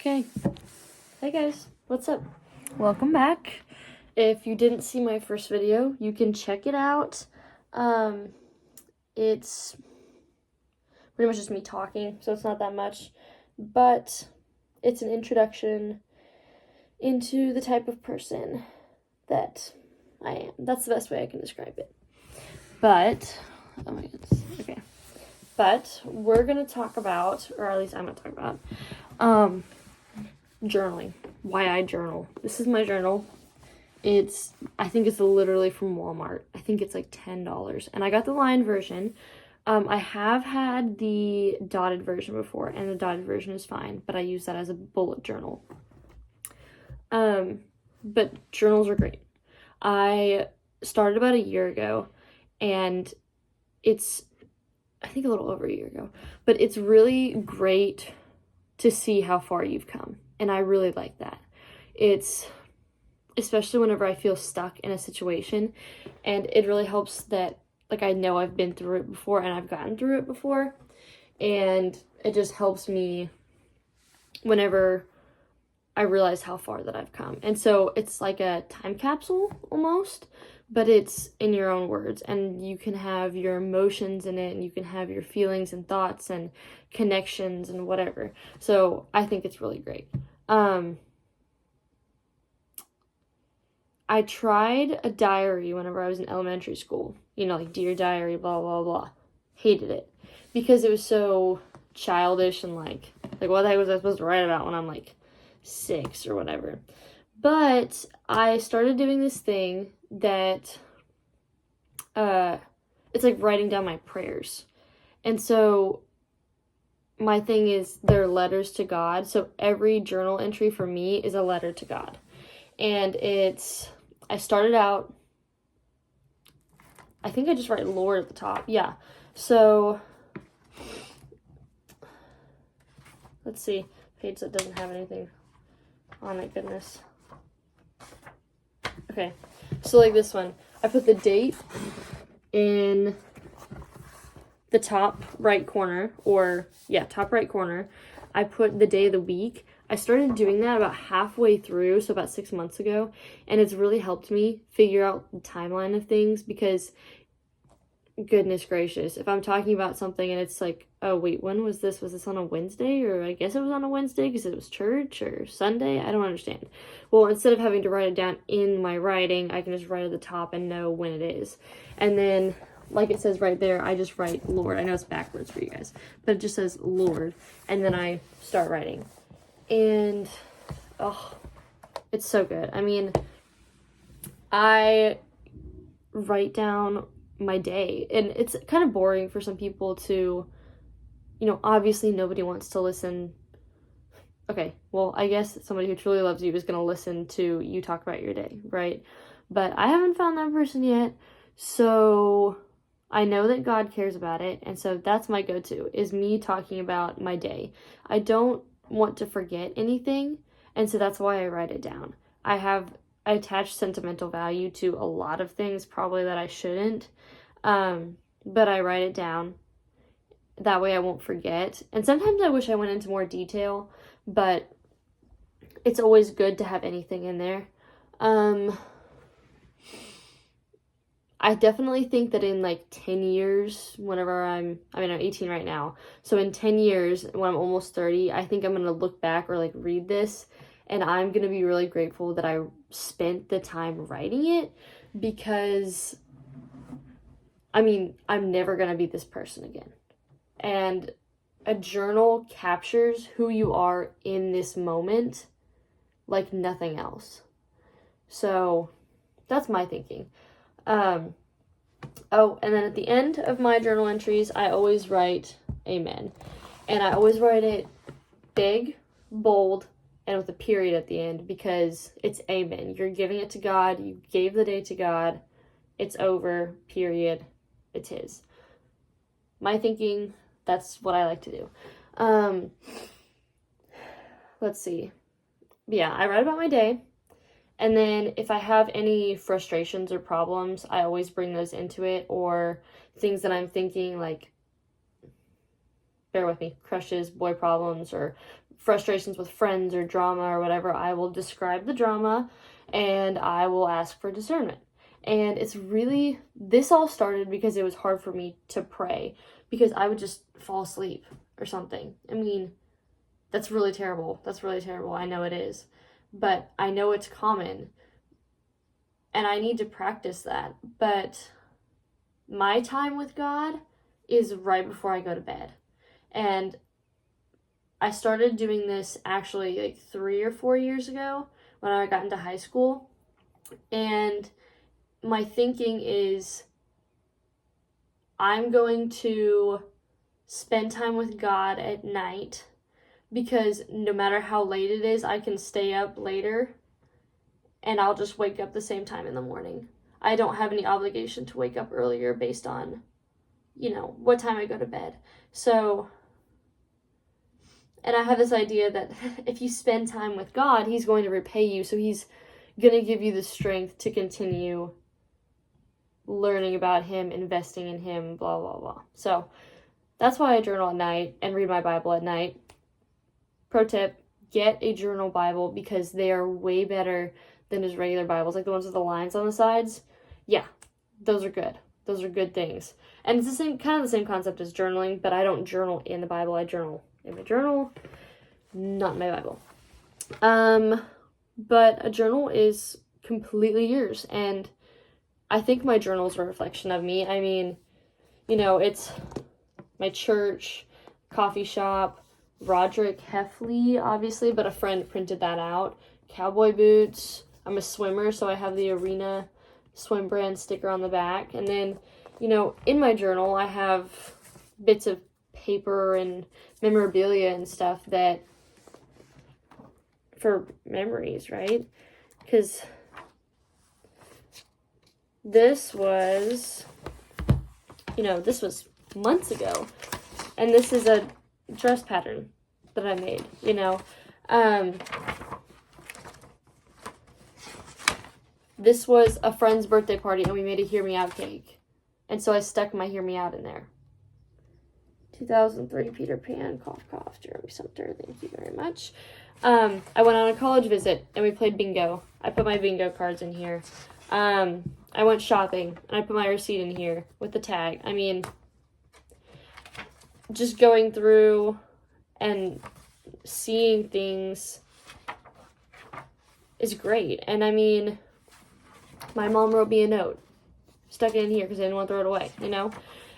Okay. Hey guys, what's up? Welcome back. If you didn't see my first video, you can check it out. It's pretty much just me talking, so it's not that much, but it's an introduction into the type of person that I am. That's the best way I can describe it. But, oh my goodness, okay. But we're gonna talk about, or at least I'm gonna talk about, journaling. Why I journal. This is my journal. I think it's literally from Walmart. I think it's like $10. And I got the lined version. I have had the dotted version before, and the dotted version is fine, but I use that as a bullet journal. But journals are great. I started about a year ago, and I think a little over a year ago, but it's really great to see how far you've come. And I really like that. It's especially whenever I feel stuck in a situation, and it really helps that like I know I've been through it before and I've gotten through it before, and it just helps me whenever I realize how far that I've come. And so it's like a time capsule almost, but it's in your own words, and you can have your emotions in it, and you can have your feelings and thoughts and connections and whatever. So I think it's really great. I tried a diary whenever I was in elementary school. You know, like Dear Diary, blah, blah, blah. Hated it. Because it was so childish and like what the heck was I supposed to write about when I'm like 6 or whatever. But I started doing this thing that, it's like writing down my prayers. And so my thing is they're letters to God. So every journal entry for me is a letter to God. And I started out, I think I just write Lord at the top. Yeah. So, let's see. Page that doesn't have anything on it, goodness. Okay. So like this one, I put the date in the top right corner, top right corner. I put the day of the week. I started doing that about halfway through, so about 6 months ago, and it's really helped me figure out the timeline of things because, goodness gracious, if I'm talking about something and it's like, oh wait, when was this? Was this on a Wednesday? Or I guess it was on a Wednesday because it was church or Sunday? I don't understand. Well, instead of having to write it down in my writing, I can just write at the top and know when it is. And then, like it says right there, I just write Lord. I know it's backwards for you guys, but it just says Lord, and then I start writing. And, it's so good. I mean, I write down my day, and it's kind of boring for some people to, obviously nobody wants to listen. Okay, well, I guess somebody who truly loves you is going to listen to you talk about your day, right? But I haven't found that person yet, so I know that God cares about it, and so that's my go-to, is me talking about my day. I don't want to forget anything, and so that's why I write it down. I attach sentimental value to a lot of things, probably that I shouldn't, but I write it down. That way I won't forget. And sometimes I wish I went into more detail, but it's always good to have anything in there. I definitely think that in like 10 years, whenever I'm 18 right now. So in 10 years, when I'm almost 30, I think I'm going to look back or like read this, and I'm going to be really grateful that I spent the time writing it, because, I'm never going to be this person again. And a journal captures who you are in this moment like nothing else. So that's my thinking. And then at the end of my journal entries, I always write Amen. And I always write it big, bold, and with a period at the end, because it's Amen. You're giving it to God. You gave the day to God. It's over, period. It's His. My thinking, that's what I like to do. Let's see. Yeah, I write about my day. And then if I have any frustrations or problems, I always bring those into it, or things that I'm thinking like bear with me, crushes, boy problems, or frustrations with friends or drama or whatever, I will describe the drama and I will ask for discernment. And it's really, this all started because it was hard for me to pray because I would just fall asleep or something. I mean, that's really terrible. That's really terrible. I know it is. But I know it's common. And I need to practice that. But my time with God is right before I go to bed. And I started doing this actually like 3 or 4 years ago when I got into high school. And my thinking is I'm going to spend time with God at night because no matter how late it is, I can stay up later and I'll just wake up the same time in the morning. I don't have any obligation to wake up earlier based on, what time I go to bed. So, and I have this idea that if you spend time with God, He's going to repay you. So He's going to give you the strength to continue learning about Him, investing in Him, blah, blah, blah. So that's why I journal at night and read my Bible at night. Pro tip, get a journal Bible because they are way better than just regular Bibles, like the ones with the lines on the sides. Yeah, those are good. Those are good things. And it's kind of the same concept as journaling, but I don't journal in the Bible. I journal in my journal, not in my Bible. But a journal is completely yours, and I think my journal is a reflection of me. I mean, it's my church, coffee shop, Roderick Heffley, obviously, but a friend printed that out. Cowboy boots. I'm a swimmer, so I have the Arena swim brand sticker on the back. And then, in my journal, I have bits of paper and memorabilia and stuff that for memories, right? Because this was months ago. And this is a dress pattern that I made, This was a friend's birthday party, and we made a Hear Me Out cake. And so I stuck my Hear Me Out in there. 2003 Peter Pan, cough, cough, Jeremy Sumter, thank you very much. I went on a college visit, and we played bingo. I put my bingo cards in here. I went shopping, and I put my receipt in here with the tag. I mean, just going through and seeing things is great. And I mean, my mom wrote me a note, stuck it in here because I didn't want to throw it away,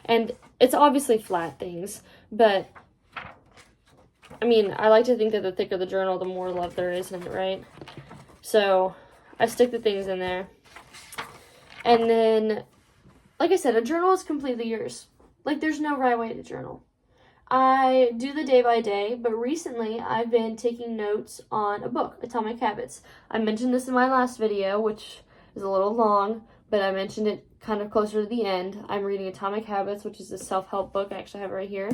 And it's obviously flat things, but I mean, I like to think that the thicker the journal, the more love there is in it, right? So I stick the things in there. And then, like I said, a journal is completely yours. Like, there's no right way to journal. I do the day by day, but recently I've been taking notes on a book, Atomic Habits. I mentioned this in my last video, which is a little long, but I mentioned it kind of closer to the end. I'm reading Atomic Habits, which is a self-help book. I actually have it right here.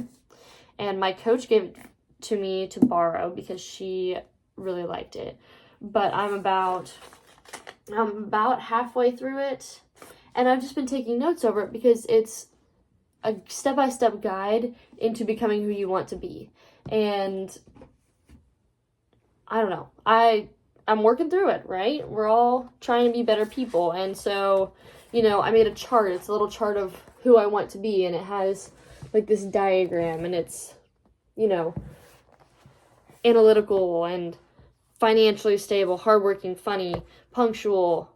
And my coach gave it to me to borrow because she really liked it. But I'm about halfway through it, and I've just been taking notes over it because it's a step-by-step guide into becoming who you want to be. And I don't know. I'm working through it, right? We're all trying to be better people. And so, I made a chart. It's a little chart of who I want to be, and it has like this diagram, and it's, analytical and financially stable, hardworking, funny, punctual,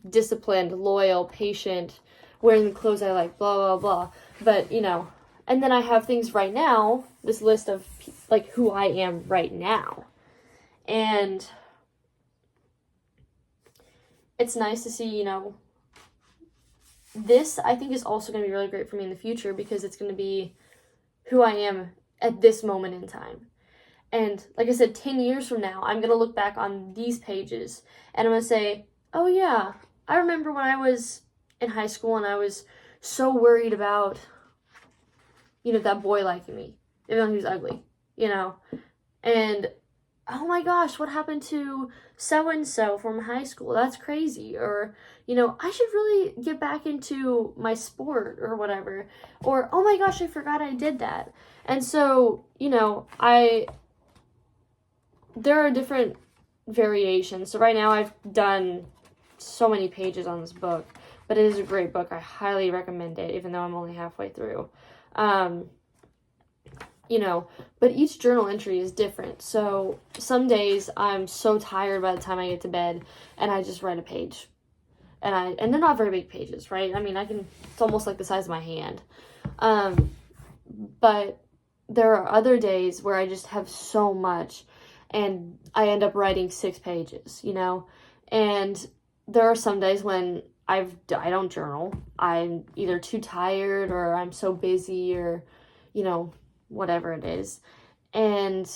disciplined, loyal, patient, wearing the clothes I like, blah, blah, blah. But, and then I have things right now, this list of, like, who I am right now. And it's nice to see, this, I think, is also going to be really great for me in the future because it's going to be who I am at this moment in time. And, like I said, 10 years from now, I'm going to look back on these pages, and I'm going to say, oh, yeah, I remember when I was in high school and I was so worried about, that boy liking me, even though he was ugly, And oh my gosh, what happened to so and so from high school? That's crazy. Or, I should really get back into my sport or whatever. Or, oh my gosh, I forgot I did that. And so, there are different variations. So right now I've done so many pages on this book, but it is a great book. I highly recommend it, even though I'm only halfway through. But each journal entry is different. So some days I'm so tired by the time I get to bed, and I just write a page. And they're not very big pages, right? I mean, it's almost like the size of my hand. But there are other days where I just have so much, and I end up writing 6 pages, And there are some days when I don't journal. I'm either too tired, or I'm so busy, or, whatever it is. And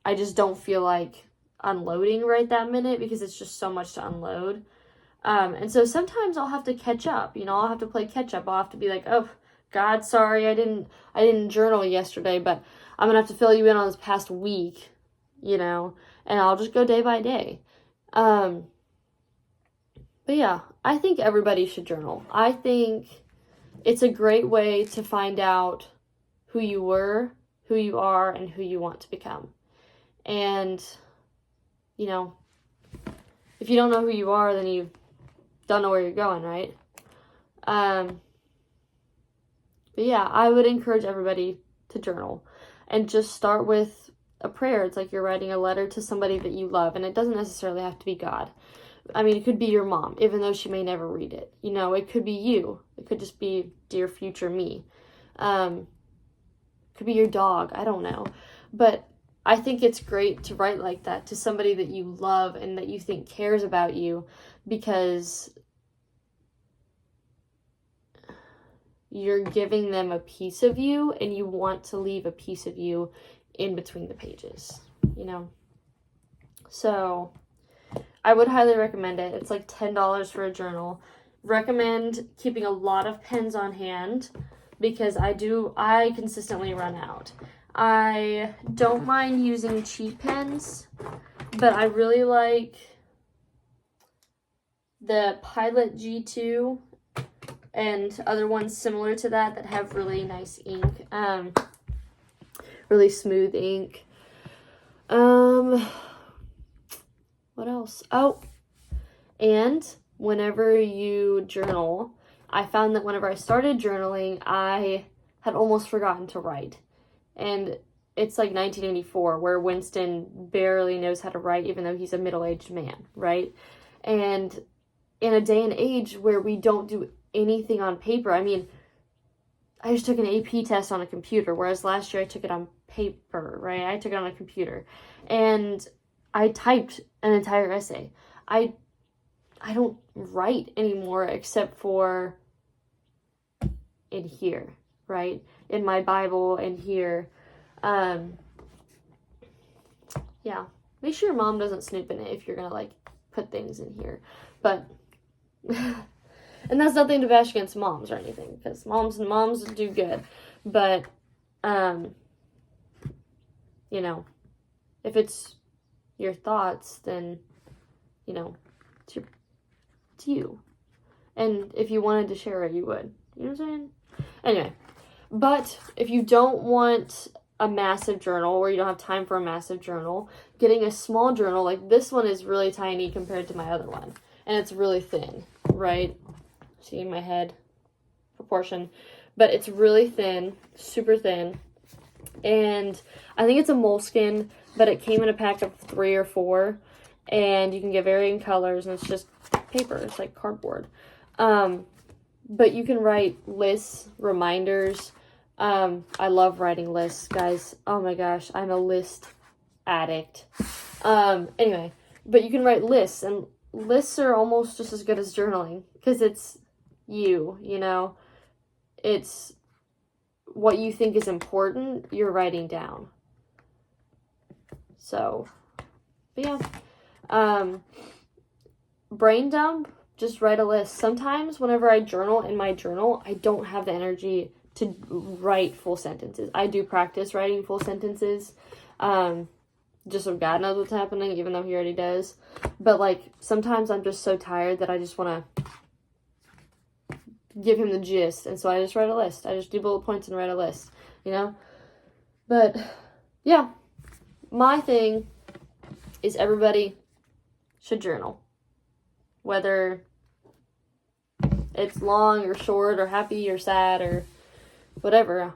I just don't feel like unloading right that minute, because it's just so much to unload. And so sometimes I'll have to catch up, I'll have to play catch up. I'll have to be like, oh God, sorry, I didn't journal yesterday, but I'm gonna have to fill you in on this past week, and I'll just go day by day. But yeah, I think everybody should journal. I think it's a great way to find out who you were, who you are, and who you want to become. And, if you don't know who you are, then you don't know where you're going, right? But yeah, I would encourage everybody to journal, and just start with a prayer. It's like you're writing a letter to somebody that you love, and it doesn't necessarily have to be God. I mean, it could be your mom, even though she may never read it. It could be you. It could just be dear future me. It could be your dog. I don't know. But I think it's great to write like that to somebody that you love and that you think cares about you, because you're giving them a piece of you, and you want to leave a piece of you in between the pages, So I would highly recommend it. It's like $10 for a journal. Recommend keeping a lot of pens on hand, because I consistently run out. I don't mind using cheap pens, but I really like the Pilot G2 and other ones similar to that have really nice ink, really smooth ink. What else? Oh, and whenever you journal, I found that whenever I started journaling, I had almost forgotten to write. And it's like 1984, where Winston barely knows how to write, even though he's a middle-aged man, right? And in a day and age where we don't do anything on paper, I mean, I just took an AP test on a computer, whereas last year I took it on paper, right? I took it on a computer. And I typed an entire essay. I don't write anymore, except for in here, right? In my Bible and here. Yeah. Make sure your mom doesn't snoop in it if you're gonna put things in here. But and that's nothing to bash against moms or anything, because moms do good. But if it's your thoughts, then it's you. And if you wanted to share it, you would. You know what I'm saying? Anyway, but if you don't want a massive journal, or you don't have time for a massive journal, getting a small journal, like this one is really tiny compared to my other one. And it's really thin, right? See my head proportion. But it's really thin, super thin. And I think it's a Moleskine, but it came in a pack of 3 or 4. And you can get varying colors, and it's just paper. It's like cardboard. But you can write lists, reminders. I love writing lists, guys. Oh my gosh, I'm a list addict. Anyway, but you can write lists, and lists are almost just as good as journaling, because it's you, It's what you think is important, you're writing down. So, but yeah. Brain dump, just write a list. Sometimes whenever I journal in my journal, I don't have the energy to write full sentences. I do practice writing full sentences, just so God knows what's happening, even though he already does. But, like, sometimes I'm just so tired that I just want to give him the gist. And so I just write a list. I just do bullet points and write a list, you know? But, yeah. My thing is everybody should journal. Whether it's long or short or happy or sad or whatever,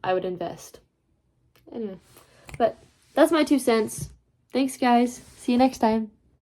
I would invest. Anyway, but that's my 2 cents. Thanks, guys. See you next time.